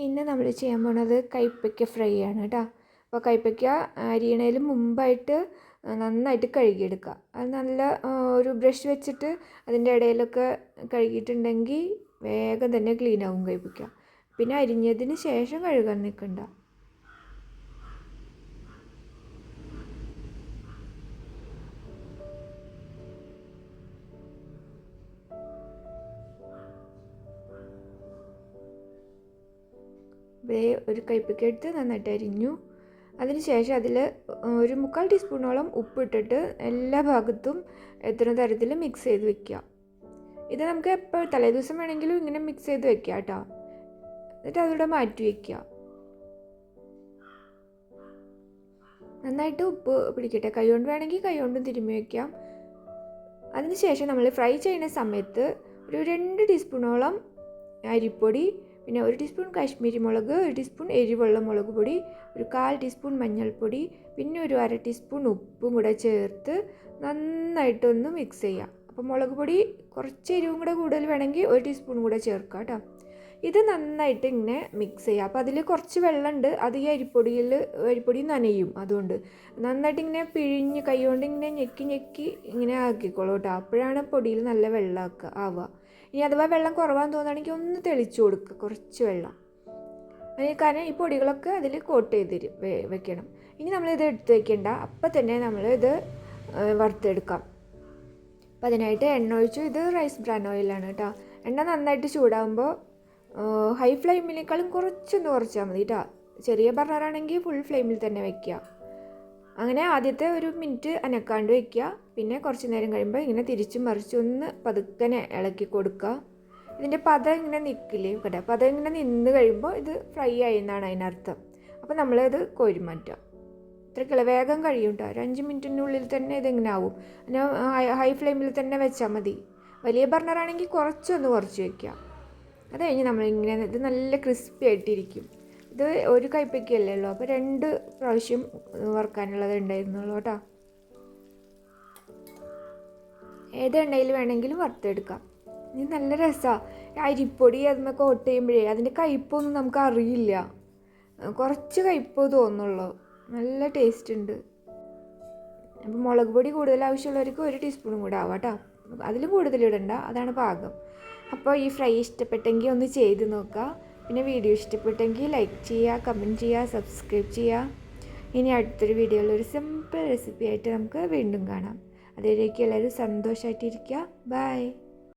ഇന്ന് നമ്മൾ ചെയ്യാൻ പോണത് കൈപ്പയ്ക്ക ഫ്രൈ ആണ് കേട്ടോ. അപ്പോൾ കൈപ്പയ്ക്ക അരിയണതിന് മുമ്പായിട്ട് നന്നായിട്ട് കഴുകിയെടുക്കുക. അത് നല്ല ഒരു ബ്രഷ് വെച്ചിട്ട് അതിൻ്റെ ഇടയിലൊക്കെ കഴുകിയിട്ടുണ്ടെങ്കിൽ വേഗം തന്നെ ക്ലീൻ ആവും കൈപ്പയ്ക്ക. പിന്നെ അരിഞ്ഞതിന് ശേഷം കഴുകാൻ നിൽക്കണ്ട. ഒരു കൈപ്പയ്ക്ക എടുത്ത് നന്നായിട്ട് അരിഞ്ഞു. അതിന് ശേഷം അതിൽ ഒരു 3/4 ടീസ്പൂണോളം ഉപ്പിട്ടിട്ട് എല്ലാ ഭാഗത്തും എത്തുന്ന തരത്തിൽ മിക്സ് ചെയ്ത് വെക്കുക. ഇത് നമുക്ക് എപ്പോൾ തലേദിവസം വേണമെങ്കിലും ഇങ്ങനെ മിക്സ് ചെയ്ത് വെക്കുക കേട്ടോ. എന്നിട്ട് അതിവിടെ മാറ്റി വയ്ക്കുക. നന്നായിട്ട് ഉപ്പ് പിടിക്കട്ടെ. കൈ കൊണ്ട് വേണമെങ്കിൽ കൈ കൊണ്ടും തിരുമ്മി വയ്ക്കാം. അതിന് ശേഷം നമ്മൾ ഫ്രൈ ചെയ്യുന്ന സമയത്ത് ഒരു 2 ടീസ്പൂണോളം അരിപ്പൊടി, പിന്നെ 1 ടീസ്പൂൺ കാശ്മീരി മുളക്, 1 ടീസ്പൂൺ എരിവുള്ള മുളക് പൊടി, ഒരു 1/4 ടീസ്പൂൺ മഞ്ഞൾപ്പൊടി, പിന്നെ ഒരു 1/2 ടീസ്പൂൺ ഉപ്പും കൂടെ ചേർത്ത് നന്നായിട്ടൊന്ന് മിക്സ് ചെയ്യുക. അപ്പോൾ മുളക് പൊടി കുറച്ച് എരിവും കൂടെ കൂടുതൽ വേണമെങ്കിൽ 1 ടീസ്പൂൺ കൂടെ ചേർക്കുക കേട്ടോ. ഇത് നന്നായിട്ട് ഇങ്ങനെ മിക്സ് ചെയ്യുക. അപ്പോൾ അതിൽ കുറച്ച് വെള്ളമുണ്ട്, അത് ഈ അരിപ്പൊടി നനയും. അതുകൊണ്ട് നന്നായിട്ട് ഇങ്ങനെ പിഴിഞ്ഞ് കൈ കൊണ്ട് ഇങ്ങനെ ഞെക്കി ഇങ്ങനെ ആക്കിക്കോളൂ കേട്ടോ. അപ്പോഴാണ് പൊടിയിൽ നല്ല വെള്ളമൊക്കെ ആവുക. ഇനി അഥവാ വെള്ളം കുറവാന്ന് തോന്നുകയാണെങ്കിൽ ഒന്ന് തെളിച്ച് കൊടുക്കുക, കുറച്ച് വെള്ളം. കാരണം ഈ പൊടികളൊക്കെ അതിൽ കോട്ട് ചെയ്ത് വെക്കണം. ഇനി നമ്മളിത് എടുത്ത് വയ്ക്കേണ്ട, അപ്പം തന്നെ നമ്മളിത് വറുത്തെടുക്കാം. അപ്പം അതിനായിട്ട് എണ്ണ ഒഴിച്ചു. ഇത് റൈസ് ബ്രാൻ ഓയിലാണ് കേട്ടോ. എണ്ണ നന്നായിട്ട് ചൂടാകുമ്പോൾ ഹൈ ഫ്ലെയിമിനേക്കാളും കുറച്ചൊന്ന് കുറച്ചാൽ മതി കേട്ടോ. ചെറിയ ബർണറാണെങ്കിൽ ഫുൾ ഫ്ലെയിമിൽ തന്നെ വയ്ക്കുക. അങ്ങനെ ആദ്യത്തെ 1 മിനിറ്റ് അനക്കാണ്ട് വയ്ക്കുക. പിന്നെ കുറച്ച് നേരം കഴിയുമ്പോൾ ഇങ്ങനെ തിരിച്ചും മറിച്ചും ഒന്ന് പതുക്കനെ ഇളക്കി കൊടുക്കുക. ഇതിൻ്റെ പദം ഇങ്ങനെ നിൽക്കില്ലേ കേട്ടോ. പദം ഇങ്ങനെ നിന്ന് കഴിയുമ്പോൾ ഇത് ഫ്രൈ ആയി എന്നാണ് അതിനർത്ഥം. അപ്പോൾ നമ്മളത് കോരി മാറ്റുക. ഇത്രയ്ക്കുള്ള വേഗം കഴിയും കേട്ടോ. 5 മിനിറ്റിനുള്ളിൽ തന്നെ ഇതിങ്ങനെ ആവും. പിന്നെ ഹൈ ഫ്ലെയിമിൽ തന്നെ വെച്ചാൽ മതി. വലിയ ബർണറാണെങ്കിൽ കുറച്ചൊന്ന് കുറച്ച് വയ്ക്കുക. അത് കഴിഞ്ഞ് നമ്മളിങ്ങനെ ഇത് നല്ല ക്രിസ്പി ആയിട്ടിരിക്കും. ഇത് ഒരു കൈപ്പയ്ക്കല്ലേ ഉള്ളൂ, അപ്പോൾ 2 പ്രാവശ്യം വറുക്കാനുള്ളത് ഉണ്ടായിരുന്നുള്ളൂ കേട്ടോ. ഏത് എണ്ണയിൽ വേണമെങ്കിലും വറുത്തെടുക്കാം. ഇത് നല്ല രസമാണ്. അരിപ്പൊടി അതിന്മേൽ കോട്ട് ചെയ്യുമ്പോഴേ അതിൻ്റെ കയ്പ്പൊന്നും നമുക്ക് അറിയില്ല. കുറച്ച് കയ്പ്പ് തോന്നുള്ളൂ. നല്ല ടേസ്റ്റ് ഉണ്ട്. അപ്പോൾ മുളക് പൊടി കൂടുതൽ ആവശ്യമുള്ളവർക്ക് 1 ടീസ്പൂണും കൂടെ ആവാം കേട്ടോ. അതിലും കൂടുതൽ ഇടണ്ട, അതാണ് പാകം. അപ്പോൾ ഈ ഫ്രൈ ഇഷ്ടപ്പെട്ടെങ്കിൽ ഒന്ന് ചെയ്ത് നോക്കുക. പിന്നെ വീഡിയോ ഇഷ്ടപ്പെട്ടെങ്കിൽ ലൈക്ക് ചെയ്യുക, കമൻറ്റ് ചെയ്യുക, സബ്സ്ക്രൈബ് ചെയ്യുക. ഇനി അടുത്തൊരു വീഡിയോയിൽ ഒരു സിമ്പിൾ റെസിപ്പി ആയിട്ട് നമുക്ക് വീണ്ടും കാണാം. അതിലേക്ക് എല്ലാവരും സന്തോഷമായിട്ടിരിക്കുക. ബൈ.